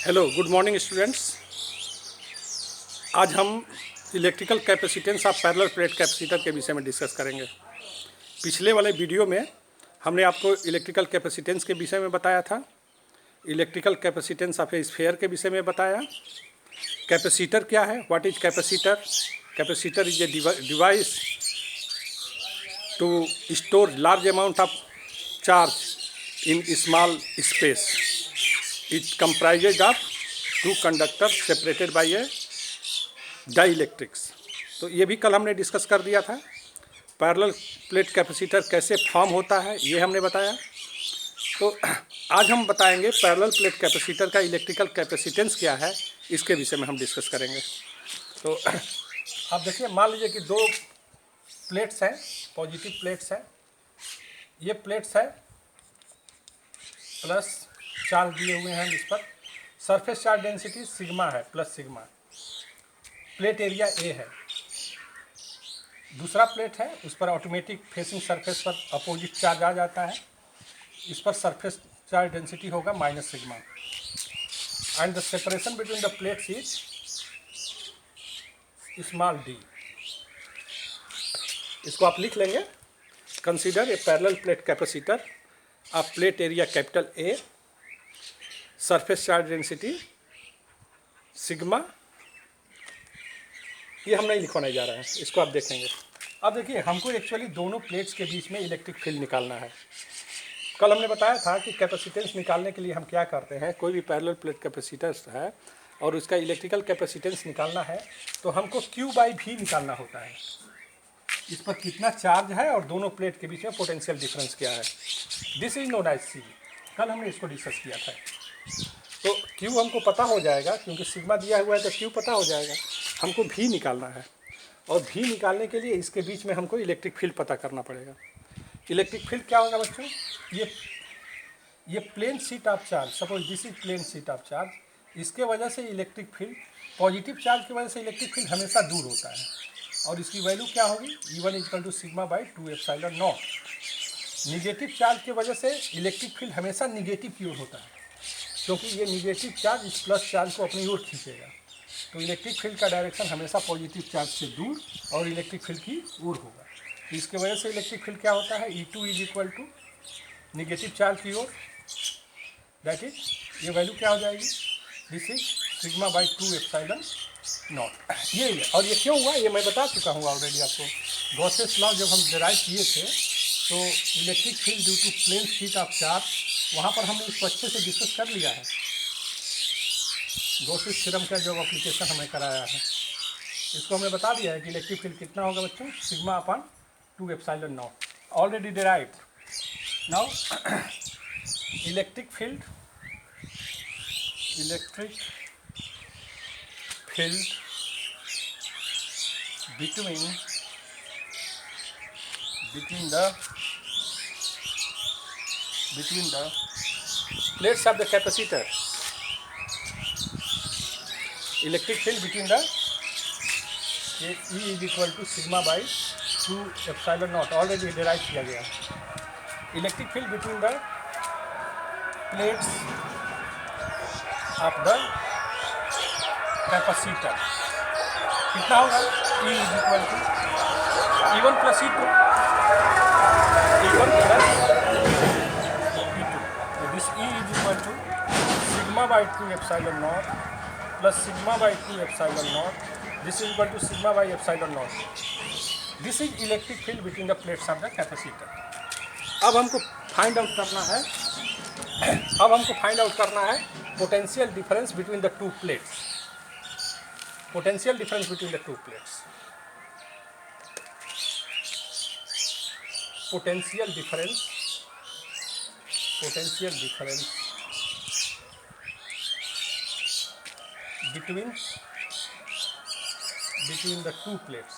Hello, good morning students. आज हम electrical capacitance of parallel plate capacitor के विषय में डिस्कस करेंगे। पिछले वाले वीडियो में हमने आपको इलेक्ट्रिकल कैपेसिटेंस के विषय में बताया था, electrical capacitance of a sphere के विषय में बताया। कैपेसिटर क्या है, what is capacitor? Capacitor is a device to store large amount of charge in small space. It comprises of two conductors separated by a dielectrics. तो ये भी कल हमने डिस्कस कर दिया था। पैरेलल प्लेट कैपेसिटर कैसे फॉर्म होता है ये हमने बताया। तो आज हम बताएंगे पैरेलल प्लेट कैपेसिटर का इलेक्ट्रिकल कैपेसिटेंस क्या है, इसके विषय में हम डिस्कस करेंगे। तो आप देखिए, मान लीजिए कि दो प्लेट्स हैं, पॉजिटिव प्लेट्स हैं। ये प्लेट्स है प्लस चार्ज दिए हुए हैं, इस पर सरफेस चार्ज डेंसिटी सिग्मा है, plus sigma. Plate area A है। दूसरा प्लेट है, उस पर ऑटोमेटिक फेसिंग सरफेस पर अपोजिट चार्ज आ जाता है। इस पर सरफेस चार्ज डेंसिटी होगा minus sigma. And the separation between the plates is small D. इसको आप लिख लेंगे। Consider a parallel plate capacitor of plate area capital A, surface charge density sigma. ये हम नहीं लिखवाने जा रहे हैं, इसको आप देखेंगे। अब देखिए, हमको एक्चुअली दोनों प्लेट्स के बीच में इलेक्ट्रिक फील्ड निकालना है। कल हमने बताया था कि कैपेसिटेंस निकालने के लिए हम क्या करते हैं, कोई भी पैरेलल प्लेट कैपेसिटर है और उसका इलेक्ट्रिकल कैपेसिटेंस निकालना है तो हमको Q/V निकालना होता है। इस पर कितना चार्ज है और दोनों प्लेट के बीच में पोटेंशियल डिफरेंस क्या है। This is known as C। कल हमने इसको डिस्कस किया था। तो Q हमको पता हो जाएगा, क्योंकि सिग्मा दिया हुआ है तो Q पता हो जाएगा। हमको V निकालना है, और V निकालने के लिए इसके बीच में हमको इलेक्ट्रिक फील्ड पता करना पड़ेगा। इलेक्ट्रिक फील्ड क्या होगा बच्चों? ये plane sheet of charge, suppose this is plane sheet of charge. इसके वजह से इलेक्ट्रिक फील्ड, पॉजिटिव चार्ज की वजह से इलेक्ट्रिक फील्ड हमेशा दूर होता है, और इसकी वैल्यू क्या होगी? E1 = σ/2ε0। निगेटिव चार्ज की वजह से इलेक्ट्रिक फील्ड हमेशा निगेटिव की ओर होता है, क्योंकि ये निगेटिव चार्ज इस प्लस चार्ज को अपनी ओर खींचेगा। तो इलेक्ट्रिक फील्ड का डायरेक्शन हमेशा पॉजिटिव चार्ज से दूर और इलेक्ट्रिक फील्ड की ओर होगा। इसके वजह से इलेक्ट्रिक फील्ड क्या होता है? E2 = निगेटिव चार्ज की ओर। दैट इज, ये वैल्यू क्या हो जाएगी? This is σ/2ε0। ये है। और ये क्यों हुआ ये मैं बता चुका हूँ ऑलरेडी आपको। गॉसेस लॉ जब हम डिराइव किए थे तो electric field due to plane sheet of charge, वहाँ पर हमने इसको अच्छे से डिस्कस कर लिया है। गॉसेस थ्योरम का जो एप्लीकेशन हमें कराया है, इसको हमने बता दिया है कि इलेक्ट्रिक फील्ड कितना होगा बच्चों? σ/2ε0 already derived. Now electric field between the plates of the capacitor. Electric field between the E = σ/2ε0 already derive किया गया। Electric field between the plates of the capacitor कितना होगा? E = E1 + E2। E1 + this E = σ/2ε0 plus σ/2ε0. This is equal to σ/ε0. This is electric field between the plates of the capacitor. अब हमको find out करना है potential difference between the two plates. Potential difference between the two plates. Potential difference between the two plates।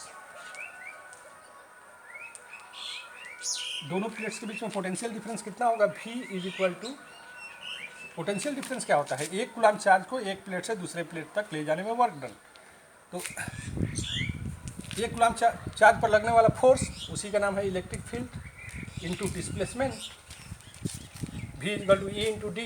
दोनों plates के बीच में potential difference कितना होगा? V = potential difference क्या होता है? 1 कूलम चार्ज को एक प्लेट से दूसरे प्लेट तक ले जाने में वर्क डन। तो 1 कूलम चार्ज पर लगने वाला फोर्स, उसी का नाम है electric field into displacement. V = E × D।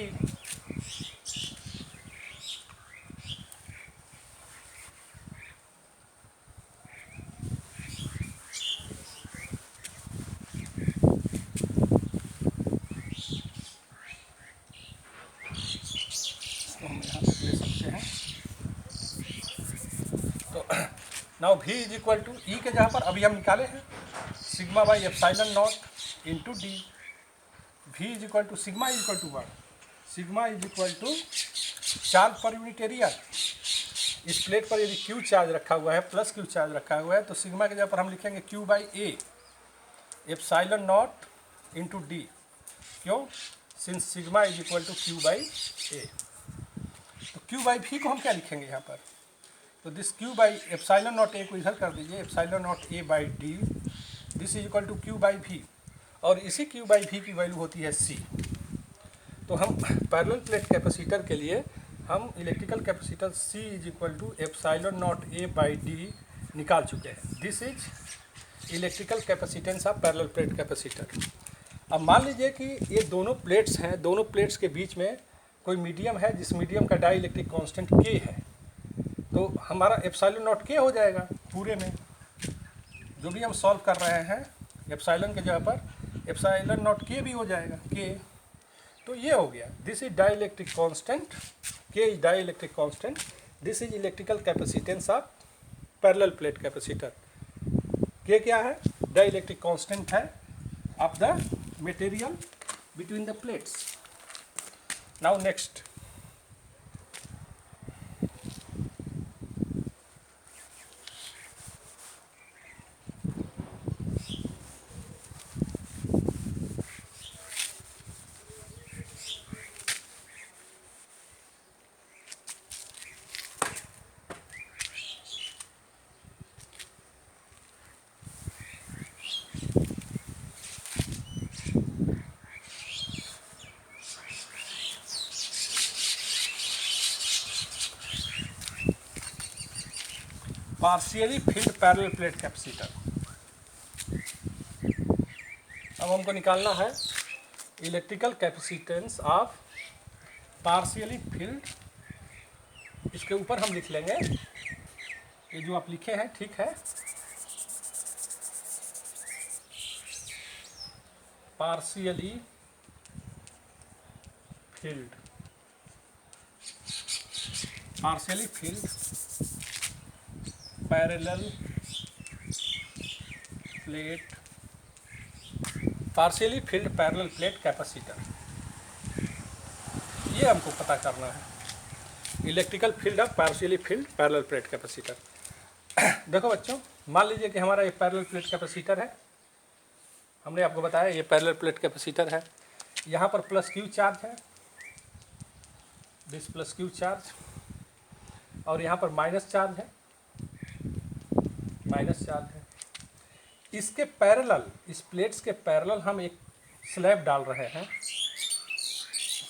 Now V is equal to E के जगह पर अभी हम निकाले हैं sigma by epsilon naught into D. V is equal to sigma is equal to 1, sigma is equal to charge पर unit area. इस plate पर यदि Q चार्ज रखा हुआ है, प्लस Q चार्ज रखा हुआ है, तो सिग्मा के जगह पर हम लिखेंगे Q by A epsilon naught into D. क्यों? Since sigma is equal to Q by A. तो Q बाई V को हम क्या लिखेंगे यहाँ पर? तो this Q by epsilon naught A को इधर कर दीजिए, epsilon naught A by D, this is equal to Q by V, और इसी Q बाई V की वैल्यू होती है C। तो हम पैरेलल प्लेट कैपेसिटर के लिए हम electrical capacitor C is equal to epsilon naught A by D निकाल चुके हैं। This is electrical capacitance of parallel plate capacitor. अब मान लीजिए कि ये दोनों प्लेट्स हैं, दोनों प्लेट्स के बीच में कोई मीडियम है जिस मीडियम का डाई इलेक्ट्रिक कॉन्स्टेंट K है, तो हमारा एप्सिलॉन नॉट K हो जाएगा पूरे में। जो भी हम सॉल्व कर रहे हैं एप्सिलॉन के जगह पर एप्सिलॉन नॉट K भी हो जाएगा K। तो ये हो गया, this is dielectric constant, K is dielectric constant, this is electrical capacitance of parallel plate capacitor. K क्या है? डाई इलेक्ट्रिक कॉन्स्टेंट है of the material between the plates. Now next, partially filled parallel plate capacitor. अब हमको निकालना है electrical capacitance of partially filled. इसके ऊपर हम लिख लेंगे, ये जो आप लिखे हैं ठीक है, partially field, partially filled parallel plate, partially filled parallel plate capacitor, ये हमको पता करना है। Electrical field of partially filled parallel plate capacitor. देखो बच्चों, मान लीजिए कि हमारा ये पैरेलल प्लेट कैपेसिटर है, हमने आपको बताया ये पैरेलल प्लेट कैपेसिटर है। यहाँ पर प्लस Q चार्ज है, दिस प्लस Q चार्ज, और यहाँ पर माइनस चार्ज है, माइनस चार्ज है। इसके पैरेलल, इस प्लेट्स के पैरेलल हम एक स्लैब डाल रहे हैं।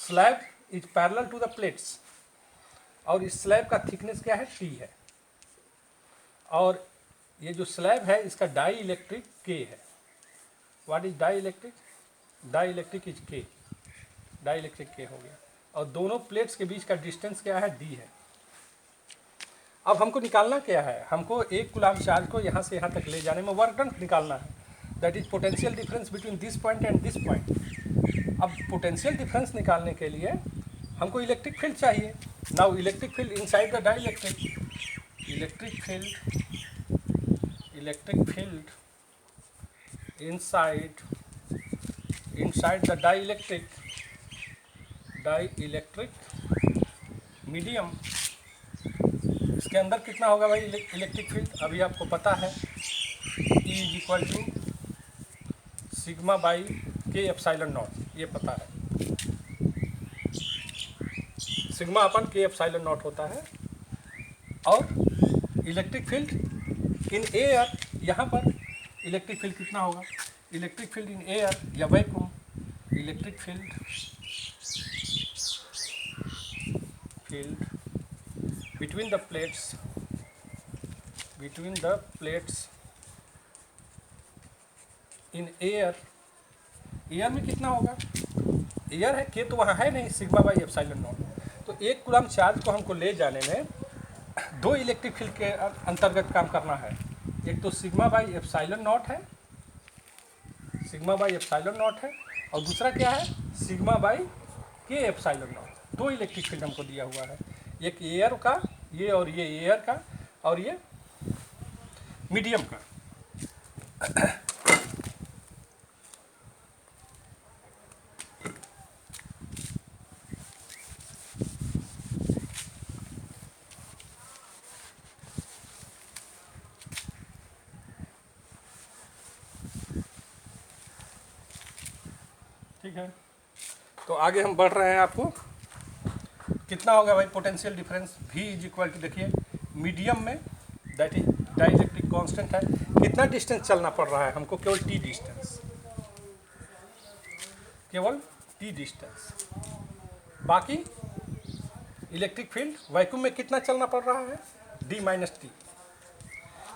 Slab is parallel to the plates, और इस स्लैब का थिकनेस क्या है? T है, और ये जो स्लैब है इसका डाई इलेक्ट्रिक K है। What is dielectric? Dielectric is K, dielectric K हो गया। और दोनों प्लेट्स के बीच का डिस्टेंस क्या है? D है। अब हमको निकालना क्या है? हमको एक कूलम्ब चार्ज को यहाँ से यहाँ तक ले जाने में वर्क डन निकालना है, that is potential difference between this point and this point. अब पोटेंशियल डिफरेंस निकालने के लिए हमको इलेक्ट्रिक फील्ड चाहिए। Now electric field inside the dielectric, electric field inside the dielectric medium. इसके अंदर कितना होगा भाई इलेक्ट्रिक फील्ड? अभी आपको पता है E is equal to sigma by K epsilon naught, ये पता है, sigma upon K epsilon naught होता है। और इलेक्ट्रिक फील्ड इन एयर, यहाँ पर इलेक्ट्रिक फील्ड कितना होगा? इलेक्ट्रिक फील्ड इन एयर या vacuum, electric field between the plates in air, air में कितना होगा? एयर है K तो वहाँ है नहीं, सिग्मा बाई एप्सिलॉन नॉट। तो एक कूलम्ब चार्ज को हमको ले जाने में दो इलेक्ट्रिक फील्ड के अंतर्गत काम करना है। एक तो सिग्मा बाई एप्सिलॉन नॉट है, सिग्मा बाई एप्सिलॉन नॉट है, और दूसरा क्या है? Sigma by K epsilon not. दो इलेक्ट्रिक फील्ड हमको दिया हुआ है, एक एयर का, ये और ये एयर का, और ये मीडियम का। ठीक है, तो आगे हम बढ़ रहे हैं। आपको कितना होगा भाई potential difference? V is equal to, देखिए मीडियम में दैट इज डाइलेक्ट्रिक कांस्टेंट है, कितना डिस्टेंस चलना पड़ रहा है हमको? केवल t डिस्टेंस, केवल t डिस्टेंस। बाकी इलेक्ट्रिक फील्ड वैक्यूम में कितना चलना पड़ रहा है? d minus T.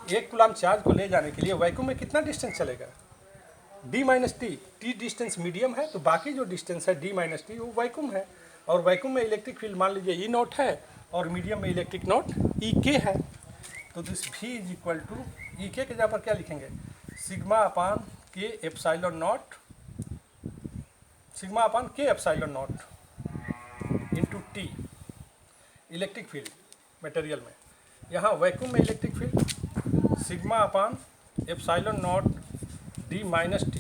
1 coulomb charge को ले जाने के लिए वैक्यूम में कितना डिस्टेंस चलेगा? d minus T. T distance medium है, तो बाकी जो डिस्टेंस है d माइनस टी वो वैक्यूम है। और वैक्यूम में इलेक्ट्रिक फील्ड मान लीजिए ई नॉट है, और मीडियम में इलेक्ट्रिक नॉट ई के है। तो this v is equal to E के जगह पर क्या लिखेंगे? सिग्मा अपान के एप्साइलॉन नॉट, सिग्मा अपान के epsilon not into T electric field material में। यहाँ वैक्यूम में इलेक्ट्रिक फील्ड सिग्मा अपान epsilon naught D minus T.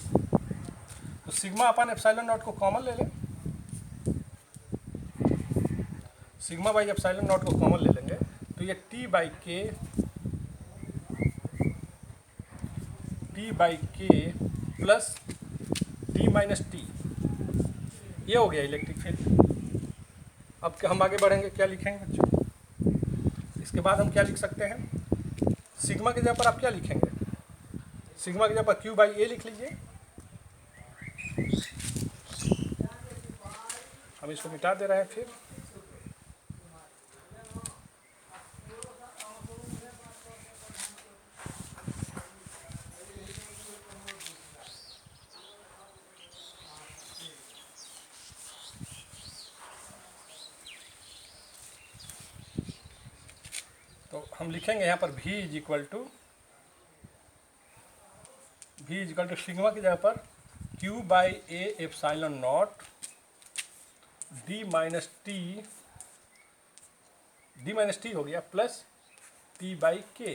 तो सिग्मा अपान एप्साइलॉन नॉट को कॉमन ले लें, सिग्मा बाई एप्साइलॉन नॉट को कॉमन ले लेंगे, तो ये टी बाई के प्लस डी माइनस टी, ये हो गया इलेक्ट्रिक फील्ड। अब हम आगे बढ़ेंगे, क्या लिखेंगे बच्चों? इसके बाद हम क्या लिख सकते हैं? सिग्मा की जगह पर आप क्या लिखेंगे? सिग्मा की जगह पर क्यू बाई ए लिख लीजिए। हम इसको मिटा दे रहे हैं फिर। तो हम लिखेंगे यहाँ पर v is equal to sigma की जगह पर q by A epsilon naught D minus T हो गया plus t by K.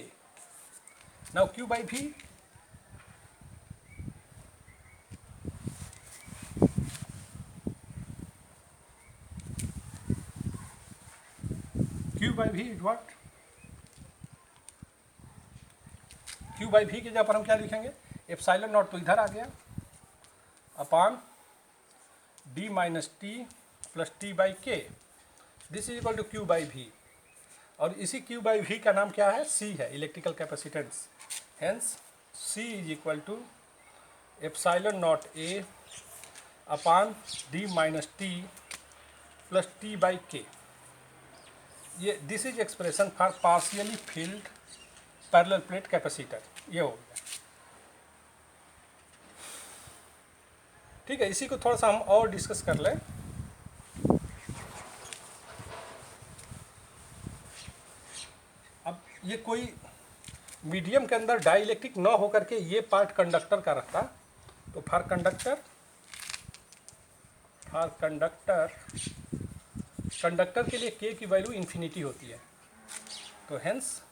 Now q by v, q by v is what? q by v की जगह पर हम क्या लिखेंगे? एप्साइलॉन नॉट तो इधर आ गया upon D minus T plus T by K, this is equal to Q by V. और इसी क्यू बाई वी का नाम क्या है? सी है, electrical capacitance. Hence C is equal to epsilon naught A upon D minus T plus T by K. ये this is expression for partially filled parallel plate capacitor, ये हो गया। ठीक है, इसी को थोड़ा सा हम और डिस्कस कर लें। अब ये कोई मीडियम के अंदर डाइलेक्ट्रिक न होकर के ये पार्ट कंडक्टर का रहता, तो फॉर कंडक्टर के लिए के की वैल्यू इन्फिनिटी होती है। तो hence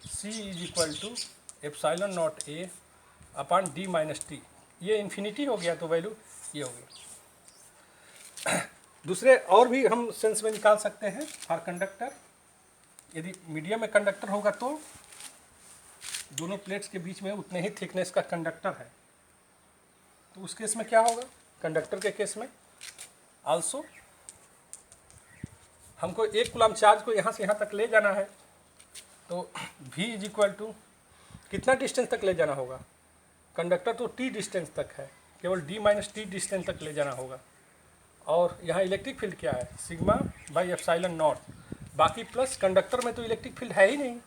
C is equal to epsilon naught A upon D minus T, ये इन्फिनिटी हो गया तो वैल्यू ये हो गया। दूसरे और भी हम सेंस में निकाल सकते हैं फॉर कंडक्टर। यदि मीडियम में कंडक्टर होगा तो दोनों प्लेट्स के बीच में उतने ही थिकनेस का कंडक्टर है, तो उस केस में क्या होगा? कंडक्टर के केस में आल्सो हमको 1 कूलम चार्ज को यहाँ से यहाँ तक ले जाना है, तो v इज इक्वल टू कितना डिस्टेंस तक ले जाना होगा? कंडक्टर तो t डिस्टेंस तक है, केवल d माइनस टी डिस्टेंस तक ले जाना होगा। और यहाँ इलेक्ट्रिक फील्ड क्या है? सिग्मा बाई एप्साइलन नॉट, बाकी प्लस कंडक्टर में तो इलेक्ट्रिक फील्ड है ही नहीं।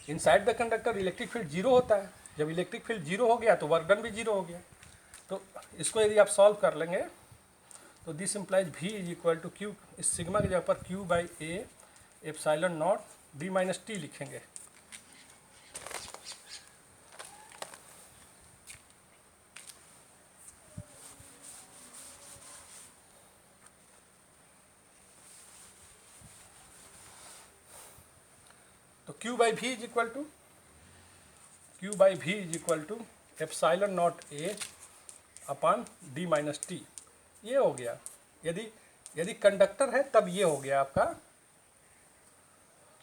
Inside the conductor electric field zero होता है, जब इलेक्ट्रिक फील्ड जीरो हो गया तो वर्क डन भी जीरो हो गया। तो इसको यदि आप सॉल्व कर लेंगे तो this implies v is equal to Q, इस सिग्मा की जगह पर q by A epsilon naught d minus T लिखेंगे। तो q by V is equal to Q by V is equal to epsilon naught A upon D minus T. ये हो गया। यदि कंडक्टर है तब ये हो गया आपका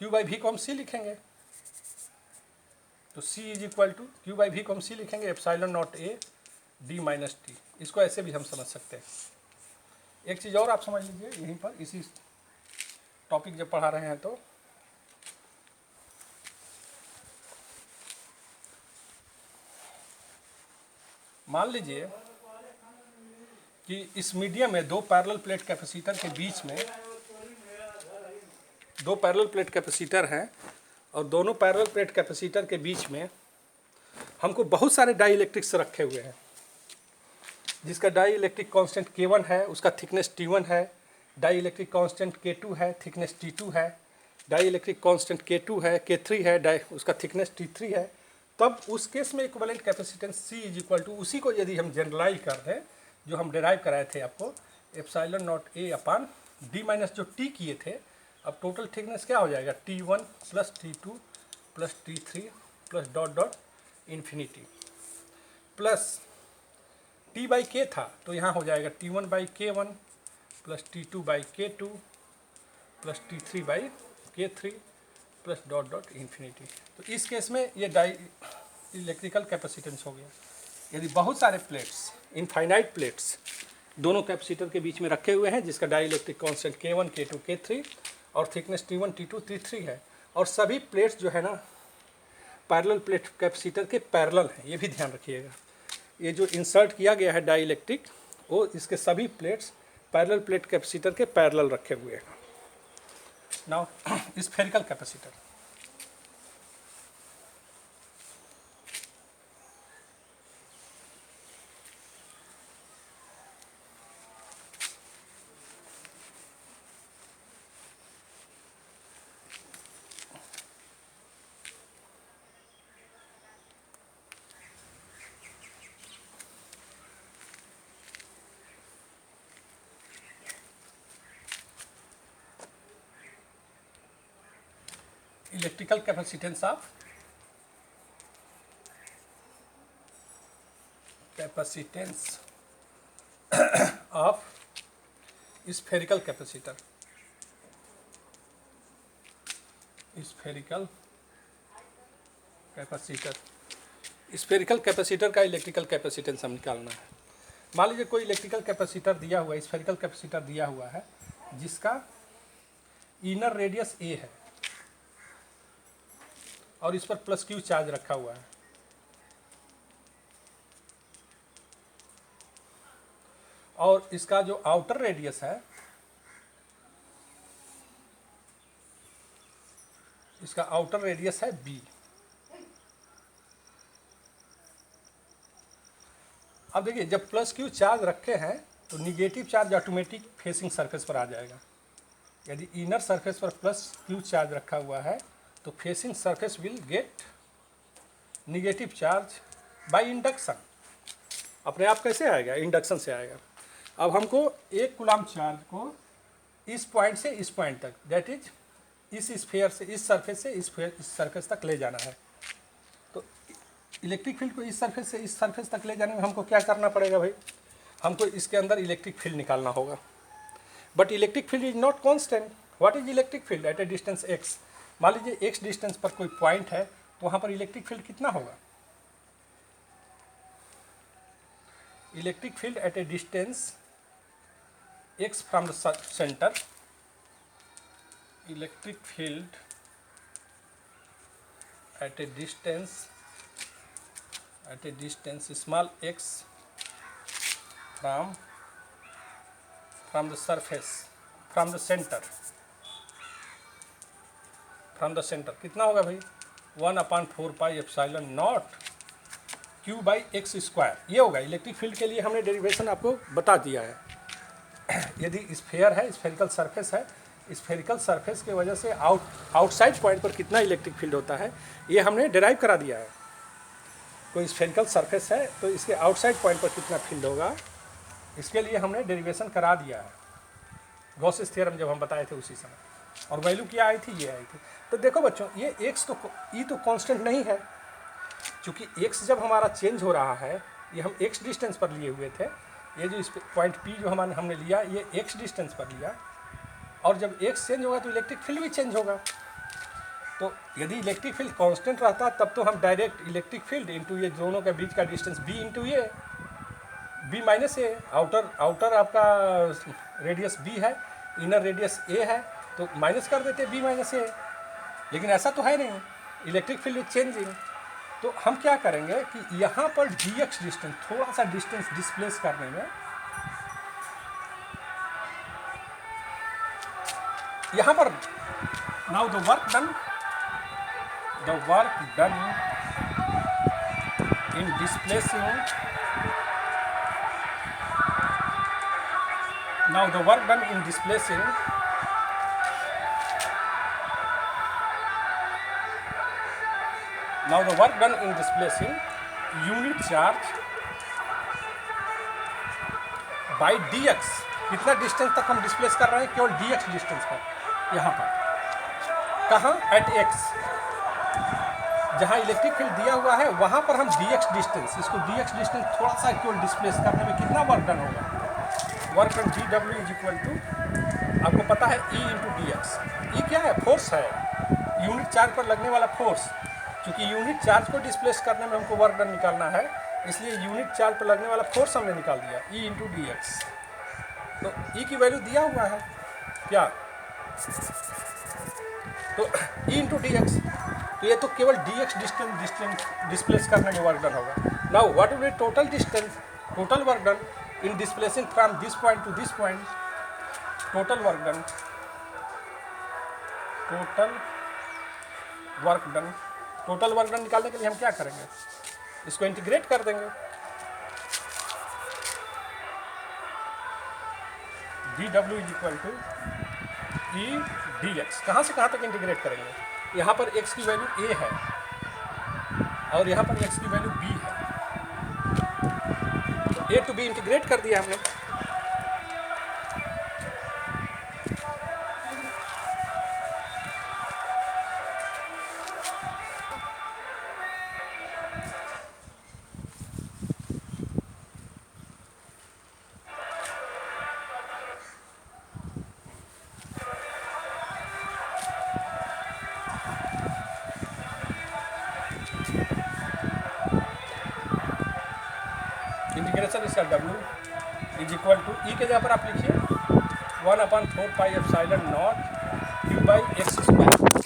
क्यू बाई वी को हम सी लिखेंगे, तो C is equal to Q by V को हम सी लिखेंगे epsilon naught A D minus T. इसको ऐसे भी हम समझ सकते हैं। एक चीज़ और आप समझ लीजिए यहीं पर, इसी टॉपिक जब पढ़ा रहे हैं तो मान लीजिए कि इस मीडियम में दो पैरेलल प्लेट कैपेसिटर के बीच में दो पैरेलल प्लेट कैपेसिटर हैं और दोनों पैरेलल प्लेट कैपेसिटर के बीच में हमको बहुत सारे डाई इलेक्ट्रिक्स रखे हुए हैं, जिसका डाई इलेक्ट्रिक कांस्टेंट K1 है, उसका थिकनेस T1 है, डाई इलेक्ट्रिक कांस्टेंट K2 है, थिकनेस T2 है, डाई इलेक्ट्रिक कांस्टेंट K2 है, K3 है, उसका थिकनेस T3 है। तब उस केस में equivalent capacitance C is equal to, उसी को यदि हम जनरलाइज कर दें जो हम डिराइव कराए थे आपको, epsilon naught A upon D minus जो टी किए थे, अब टोटल थिकनेस क्या हो जाएगा T1 plus T2 plus T3 plus dot dot infinity, plus T by के था तो यहाँ हो जाएगा T1 by K1 plus T2 by K2 plus T3 by K3 plus dot dot infinity. तो इस केस में ये डाई इलेक्ट्रिकल कैपेसिटेंस हो गया। यदि बहुत सारे प्लेट्स, इनफाइनाइट प्लेट्स दोनों कैपेसिटर के बीच में रखे हुए हैं, जिसका die electric constant K1 K2 K3 और थिकनेस T1 T2 T3 है, और सभी प्लेट्स जो है ना पैरेलल प्लेट कैपेसिटर के पैरेलल हैं, ये भी ध्यान रखिएगा। ये जो इंसर्ट किया गया है डाई इलेक्ट्रिक, वो इसके सभी प्लेट्स पैरेलल प्लेट कैपेसिटर के पैरेलल रखे हुए हैं। Now spherical capacitor, electrical capacitance of spherical capacitor. Spherical capacitor का इलेक्ट्रिकल कैपेसिटेंस हम निकालना है। मान लीजिए कोई इलेक्ट्रिकल कैपेसिटर दिया हुआ है, स्फेरिकल कैपेसिटर दिया हुआ है, जिसका इनर रेडियस a है और इस पर प्लस Q चार्ज रखा हुआ है, और इसका जो आउटर रेडियस है, इसका आउटर रेडियस है b। अब देखिए जब प्लस Q चार्ज रखे हैं तो negative charge automatic facing surface पर आ जाएगा। यदि इनर सरफेस पर प्लस Q चार्ज रखा हुआ है तो facing surface will get negative charge by induction. अपने आप कैसे आएगा? इंडक्शन से आएगा। अब हमको एक कूलम चार्ज को इस पॉइंट से इस पॉइंट तक, दैट इज इस स्फीयर से, इस सरफेस से इस सरफेस तक ले जाना है। तो इलेक्ट्रिक फील्ड को इस सरफेस से इस सरफेस तक ले जाने में हमको क्या करना पड़ेगा भाई? हमको इसके अंदर इलेक्ट्रिक फील्ड निकालना होगा। But electric field is not constant. What is electric field at A distance x? मान लीजिए x डिस्टेंस पर कोई पॉइंट है तो वहाँ पर इलेक्ट्रिक फील्ड कितना होगा? Electric field at A distance x from the centre, electric field at A distance small x from the surface, from the center कितना होगा भाई? 1/4 pi epsilon not Q by x square. ये होगा electric field के लिए। हमने derivation आपको बता दिया है। यदि स्फीयर है, स्फेरिकल सरफेस है, स्फेरिकल सरफेस की वजह से आउटसाइड पॉइंट पर कितना इलेक्ट्रिक फील्ड होता है ये हमने डिराइव करा दिया है। कोई स्फेरिकल सरफेस है तो इसके आउटसाइड पॉइंट पर कितना फील्ड होगा, इसके लिए हमने डेरिवेशन करा दिया है। गॉसेस थ्योरम जब हम बताए थे उसी समय, और वैल्यू क्या आई थी? ये आई थी। तो देखो बच्चों, ये एक्स तो ई तो कांस्टेंट नहीं है, चूँकि एक्स जब हमारा चेंज हो रहा है, ये हम एक्स डिस्टेंस पर लिए हुए थे, ये जो इस पॉइंट पी जो हमने लिया ये एक्स डिस्टेंस पर लिया, और जब एक्स चेंज होगा तो इलेक्ट्रिक फील्ड भी चेंज होगा। तो यदि इलेक्ट्रिक फील्ड कांस्टेंट रहता तब तो हम डायरेक्ट इलेक्ट्रिक फील्ड इंटू ये दोनों के बीच का डिस्टेंस बी इंटू ए, बी माइनस ए, आउटर आपका रेडियस बी है, इनर रेडियस ए है, तो माइनस कर देते बी माइनस ए। लेकिन ऐसा तो है नहीं, इलेक्ट्रिक फील्ड इज चेंजिंग। तो हम क्या करेंगे कि यहाँ पर डी एक्स डिस्टेंस, थोड़ा सा डिस्टेंस डिस्प्लेस करने में, यहाँ पर now the work done in displacing, now the work done in displacing unit charge by dx, कितना डिस्टेंस तक हम डिस्प्लेस कर रहे हैं, केवल dx डिस्टेंस पर, यहाँ पर कहाँ, एट x, जहाँ इलेक्ट्रिक फील्ड दिया हुआ है वहाँ पर हम dx डिस्टेंस, इसको dx डिस्टेंस थोड़ा सा केवल डिस्प्लेस करने में कितना वर्क डन होगा, work done dw is equal to, आपको पता है E into D X. E क्या है, फोर्स है, यूनिट चार्ज पर लगने वाला फोर्स। क्योंकि यूनिट चार्ज को डिस्प्लेस करने में हमको वर्क डन निकालना है, इसलिए यूनिट चार्ज पर लगने वाला फोर्स हमने निकाल दिया, E इंटू डी एक्स। तो E की वैल्यू दिया हुआ है क्या, तो E इंटू डी एक्स, तो ये तो केवल dx डिस्टेंस डिस्प्लेस करने में वर्क डन होगा। Now what will be total distance, total work done in displacing from this point two this point, total work done निकालने के लिए हम क्या करेंगे, इसको इंटीग्रेट कर देंगे, dw is equal to E dx। कहाँ से कहाँ तक इंटीग्रेट करेंगे, यहाँ पर x की वैल्यू a है और यहाँ पर x की वैल्यू b है, तो a टू b इंटीग्रेट कर दिया हमने। इंटीग्रेशन इसका w is equal to E के जगह पर आप लिखिए 1/4 पाई एप्सिलॉन नॉट q/x²।